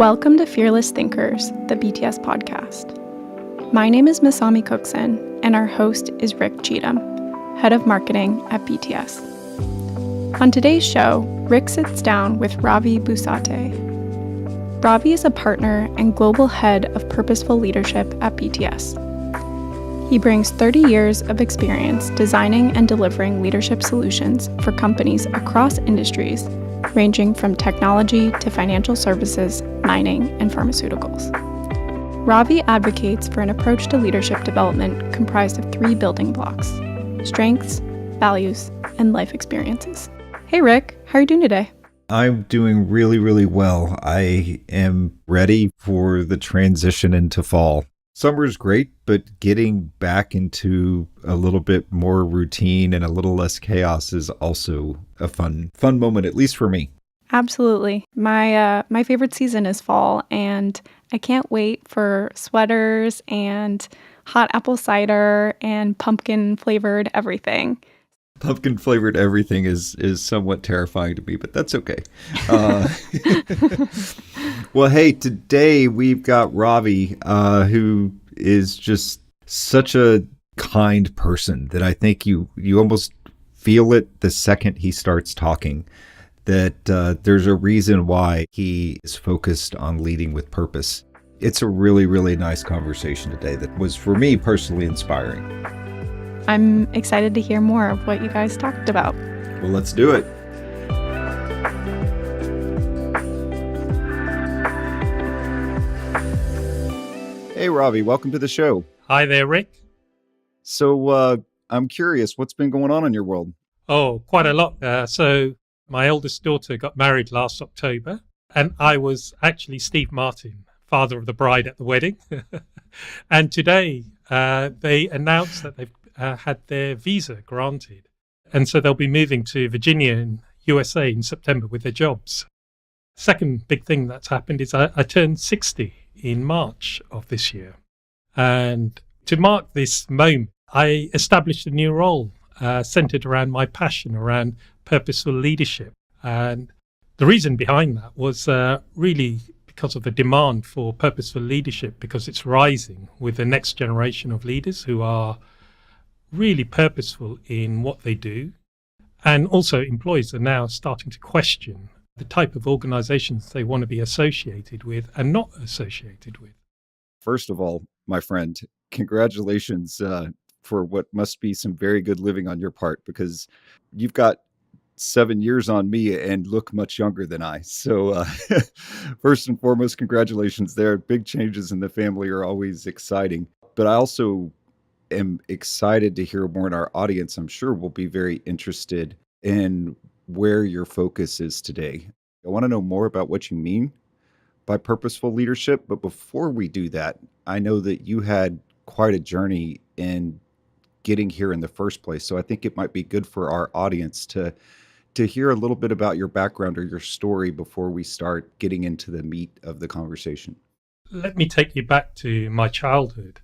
Welcome to Fearless Thinkers, the BTS podcast. My name is Masami Cookson, and our host is Rick Cheatham, Head of Marketing at BTS. On today's show, Rick sits down with Ravi Bhusate. Ravi is a partner and global head of purposeful leadership at BTS. He brings 30 years of experience designing and delivering leadership solutions for companies across industries, ranging from technology to financial services, mining, and pharmaceuticals. Ravi advocates for an approach to leadership development comprised of 3 building blocks: strengths, values, and life experiences. Hey Rick, how are you doing today? I'm doing really well. I am ready for the transition into fall. Summer's great, but getting back into a little bit more routine and a little less chaos is also a fun moment, at least for me. Absolutely. My favorite season is fall, and I can't wait for sweaters and hot apple cider and pumpkin flavored everything. Pumpkin flavored everything is somewhat terrifying to me, but that's okay. Well, hey, today we've got Ravi, who is just such a kind person that I think you almost feel it the second he starts talking, that there's a reason why he is focused on leading with purpose. It's a really nice conversation today that was, for me, personally inspiring. I'm excited to hear more of what you guys talked about. Well, let's do it. Hey, Ravi, welcome to the show. Hi there, Rick. So I'm curious, what's been going on in your world? Oh, quite a lot. So my eldest daughter got married last October, and I was actually Steve Martin, father of the bride at the wedding. And today they announced that they've had their visa granted. And so they'll be moving to Virginia in USA in September with their jobs. Second big thing that's happened is I turned 60 in March of this year. And to mark this moment, I established a new role centered around my passion around purposeful leadership. And the reason behind that was really because of the demand for purposeful leadership, because it's rising with the next generation of leaders who are really purposeful in what they do. And also employees are now starting to question the type of organizations they want to be associated with and not associated with. First of all, my friend, congratulations for what must be some very good living on your part, because you've got 7 years on me and look much younger than I. So first and foremost, congratulations there. Big changes in the family are always exciting. But I also am excited to hear more in our audience. I'm sure will be very interested in where your focus is today. I want to know more about what you mean by purposeful leadership. But before we do that, I know that you had quite a journey in getting here in the first place. So I think it might be good for our audience to hear a little bit about your background or your story before we start getting into the meat of the conversation. Let me take you back to my childhood.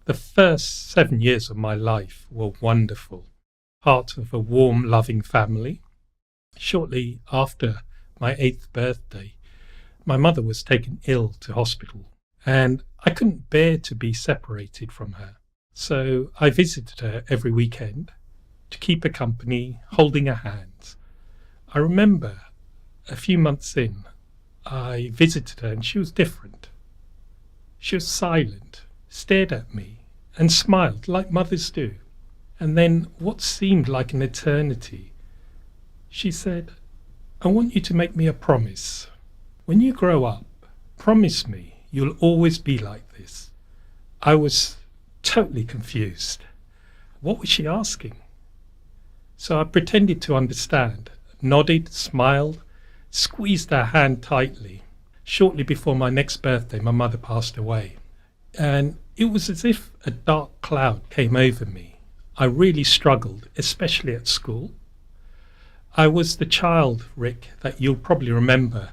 The first 7 years of my life were wonderful. Part of a warm, loving family. Shortly after my 8th birthday, my mother was taken ill to hospital, and I couldn't bear to be separated from her. So I visited her every weekend to keep her company, holding her hands. I remember a few months in, I visited her and she was different. She was silent, stared at me, and smiled like mothers do. And then, what seemed like an eternity, she said, "I want you to make me a promise. When you grow up, promise me you'll always be like this." I was totally confused. What was she asking? So I pretended to understand, nodded, smiled, squeezed her hand tightly. Shortly before my next birthday, my mother passed away. And it was as if a dark cloud came over me. I really struggled, especially at school. I was the child, Rick, that you'll probably remember,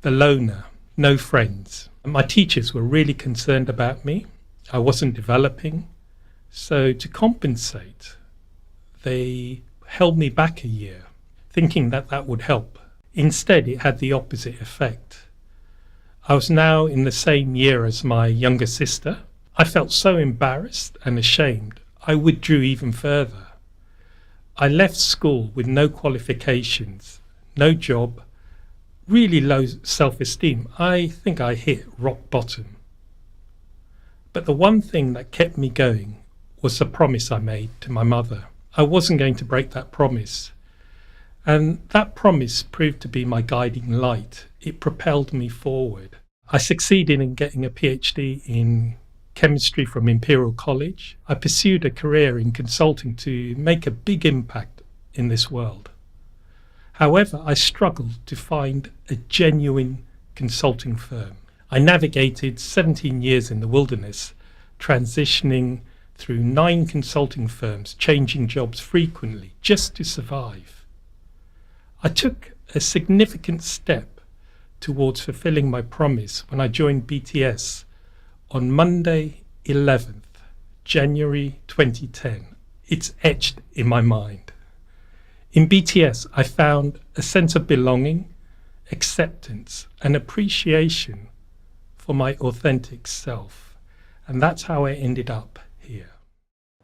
the loner, no friends. My teachers were really concerned about me. I wasn't developing. So to compensate, they held me back a year, thinking that would help. Instead, it had the opposite effect. I was now in the same year as my younger sister. I felt so embarrassed and ashamed, I withdrew even further. I left school with no qualifications, no job, really low self-esteem. I think I hit rock bottom. But the one thing that kept me going was the promise I made to my mother. I wasn't going to break that promise. And that promise proved to be my guiding light. It propelled me forward. I succeeded in getting a PhD in chemistry from Imperial College. I pursued a career in consulting to make a big impact in this world. However, I struggled to find a genuine consulting firm. I navigated 17 years in the wilderness, transitioning through 9 consulting firms, changing jobs frequently just to survive. I took a significant step towards fulfilling my promise when I joined BTS on Monday 11th, January 2010. It's etched in my mind. In BTS, I found a sense of belonging, acceptance, and appreciation for my authentic self. And that's how I ended up here.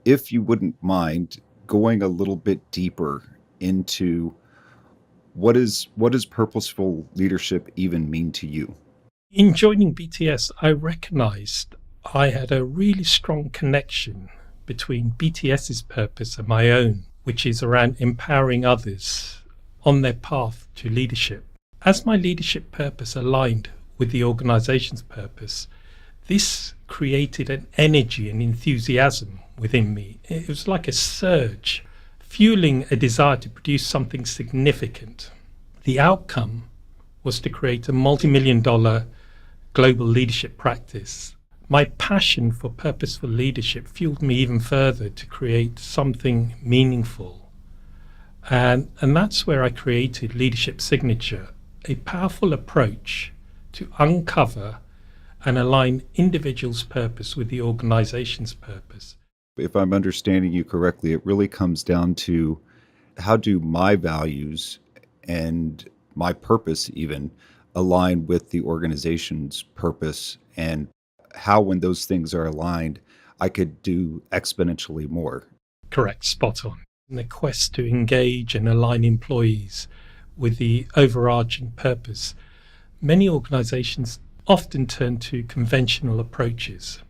If you wouldn't mind going a little bit deeper into what does purposeful leadership even mean to you? In joining BTS, I recognized I had a really strong connection between BTS's purpose and my own, which is around empowering others on their path to leadership. As my leadership purpose aligned with the organization's purpose, this created an energy and enthusiasm within me. It was like a surge, fueling a desire to produce something significant. The outcome was to create a multi-million-dollar global leadership practice. My passion for purposeful leadership fueled me even further to create something meaningful. And that's where I created Leadership Signature, a powerful approach to uncover and align individuals' purpose with the organization's purpose. If I'm understanding you correctly, it really comes down to how do my values and my purpose even align with the organization's purpose, and how, when those things are aligned, I could do exponentially more. Correct, spot on. In the quest to engage and align employees with the overarching purpose, many organizations often turn to conventional approaches.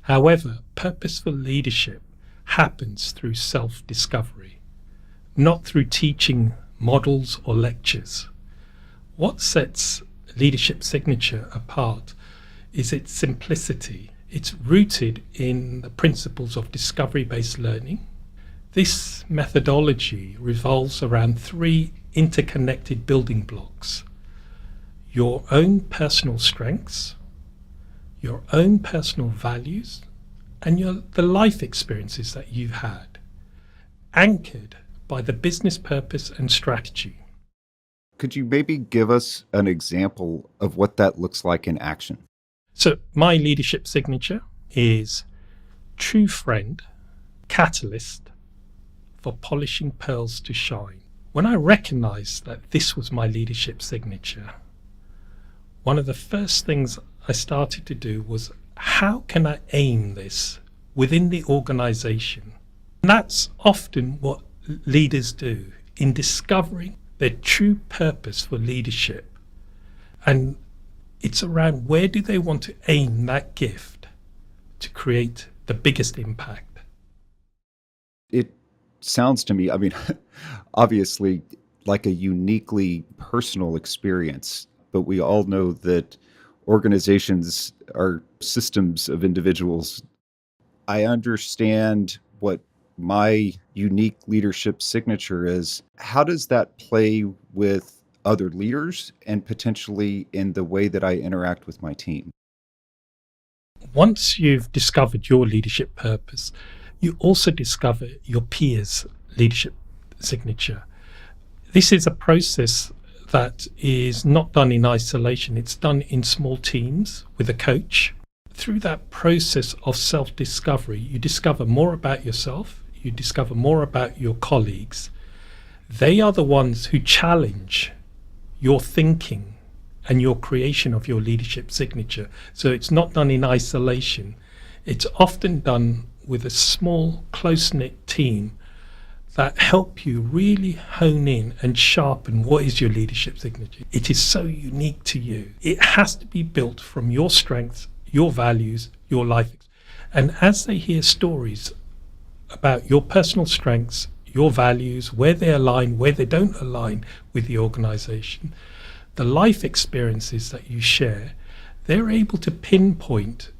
However, purposeful leadership happens through self-discovery, not through teaching models or lectures. What sets Leadership Signature apart is its simplicity. It's rooted in the principles of discovery-based learning. This methodology revolves around 3 interconnected building blocks: your own personal strengths, your own personal values, and the life experiences that you've had, anchored by the business purpose and strategy. Could you maybe give us an example of what that looks like in action? So my leadership signature is true friend, catalyst for polishing pearls to shine. When I recognized that this was my leadership signature, one of the first things I started to do was, how can I aim this within the organization? And that's often what leaders do in discovering their true purpose for leadership. And it's around, where do they want to aim that gift to create the biggest impact? It sounds to me, obviously like a uniquely personal experience, but we all know that organizations are systems of individuals. I understand what my unique leadership signature is. How does that play with other leaders and potentially in the way that I interact with my team? Once you've discovered your leadership purpose, you also discover your peers' leadership signature. This is a process that is not done in isolation. It's done in small teams with a coach. Through that process of self-discovery, you discover more about yourself, you discover more about your colleagues. They are the ones who challenge your thinking and your creation of your leadership signature. So it's not done in isolation. It's often done with a small, close-knit team that help you really hone in and sharpen what is your leadership signature. It is so unique to you. It has to be built from your strengths, your values, your life. And as they hear stories about your personal strengths, your values, where they align, where they don't align with the organization, the life experiences that you share, they're able to pinpoint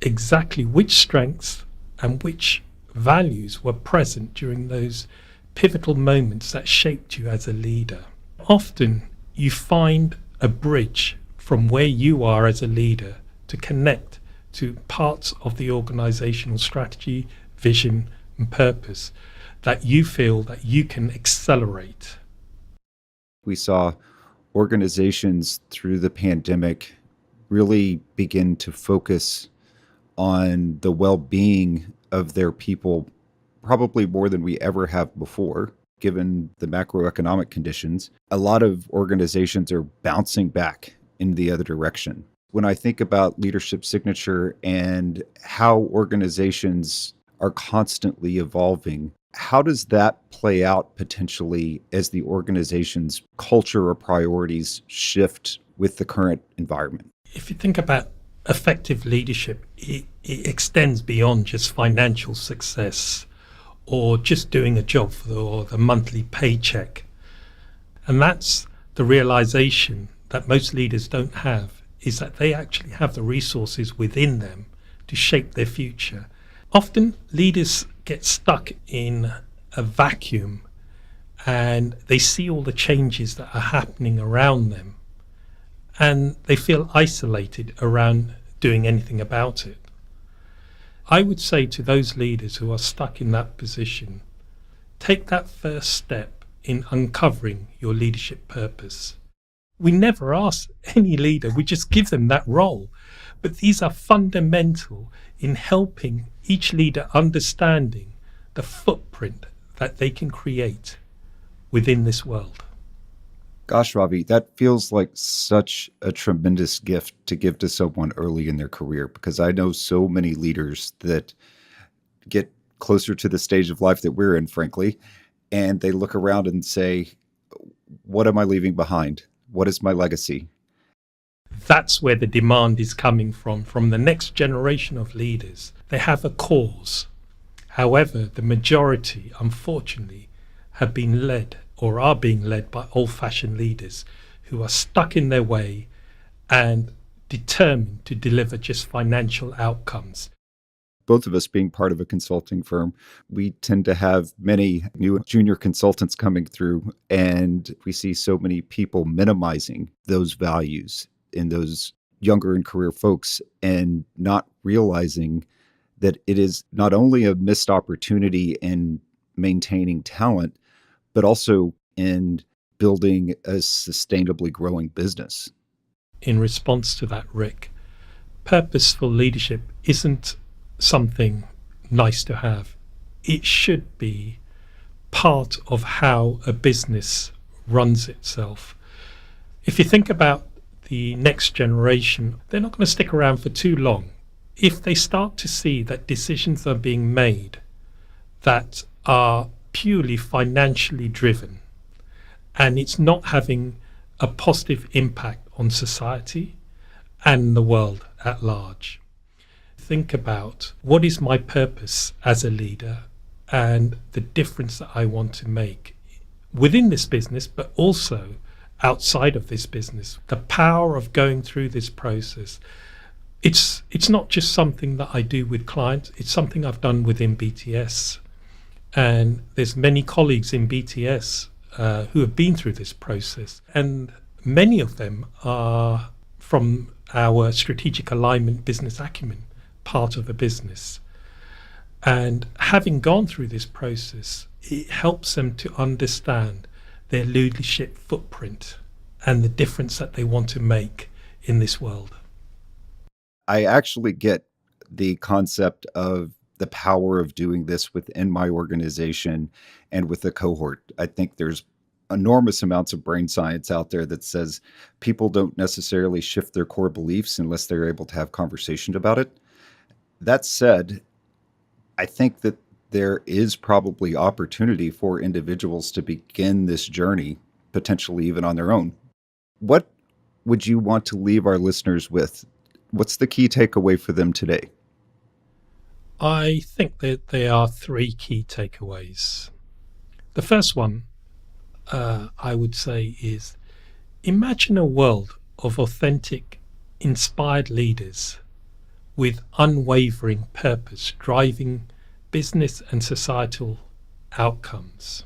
exactly which strengths and which values were present during those pivotal moments that shaped you as a leader. Often you find a bridge from where you are as a leader to connect to parts of the organizational strategy, vision, and purpose that you feel that you can accelerate. We saw organizations through the pandemic really begin to focus on the well-being of their people, probably more than we ever have before, given the macroeconomic conditions. A lot of organizations are bouncing back in the other direction. When I think about leadership signature and how organizations are constantly evolving, how does that play out potentially as the organization's culture or priorities shift with the current environment? If you think about effective leadership, it extends beyond just financial success or just doing a job for the monthly paycheck. And that's the realization that most leaders don't have, is that they actually have the resources within them to shape their future. Often leaders get stuck in a vacuum and they see all the changes that are happening around them and they feel isolated around doing anything about it. I would say to those leaders who are stuck in that position, take that first step in uncovering your leadership purpose. We never ask any leader, we just give them that role. But these are fundamental in helping each leader understanding the footprint that they can create within this world. Gosh, Ravi, that feels like such a tremendous gift to give to someone early in their career, because I know so many leaders that get closer to the stage of life that we're in, frankly, and they look around and say, what am I leaving behind? What is my legacy? That's where the demand is coming from the next generation of leaders. They have a cause. However, the majority, unfortunately, have been led or are being led by old-fashioned leaders who are stuck in their way and determined to deliver just financial outcomes. Both of us being part of a consulting firm, we tend to have many new junior consultants coming through, and we see so many people minimizing those values in those younger in career folks and not realizing that it is not only a missed opportunity in maintaining talent, but also in building a sustainably growing business. In response to that, Rick, purposeful leadership isn't something nice to have. It should be part of how a business runs itself. If you think about the next generation, they're not going to stick around for too long. If they start to see that decisions are being made that are purely financially driven and it's not having a positive impact on society and the world at large. Think about what is my purpose as a leader and the difference that I want to make within this business, but also outside of this business. The power of going through this process. It's not just something that I do with clients, it's something I've done within BTS. And there's many colleagues in BTS who have been through this process. And many of them are from our strategic alignment business acumen part of the business. And having gone through this process, it helps them to understand their leadership footprint and the difference that they want to make in this world. I actually get the concept of the power of doing this within my organization and with the cohort. I think there's enormous amounts of brain science out there that says people don't necessarily shift their core beliefs unless they're able to have conversation about it. That said, I think that there is probably opportunity for individuals to begin this journey, potentially even on their own. What would you want to leave our listeners with? What's the key takeaway for them today? I think that there are three key takeaways. The first one, I would say, is imagine a world of authentic, inspired leaders with unwavering purpose driving business and societal outcomes.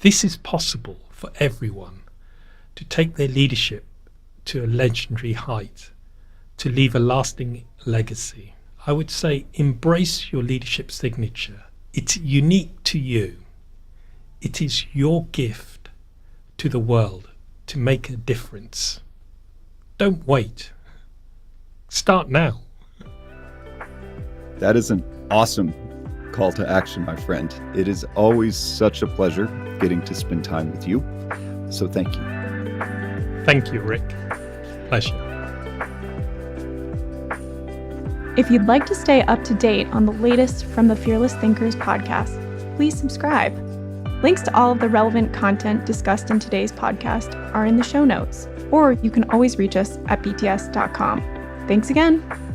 This is possible for everyone to take their leadership to a legendary height, to leave a lasting legacy. I would say embrace your leadership signature. It's unique to you. It is your gift to the world to make a difference. Don't wait. Start now. That is an awesome call to action, my friend. It is always such a pleasure getting to spend time with you. So thank you. Thank you, Rick. Pleasure. If you'd like to stay up to date on the latest from the Fearless Thinkers podcast, please subscribe. Links to all of the relevant content discussed in today's podcast are in the show notes, or you can always reach us at bts.com. Thanks again.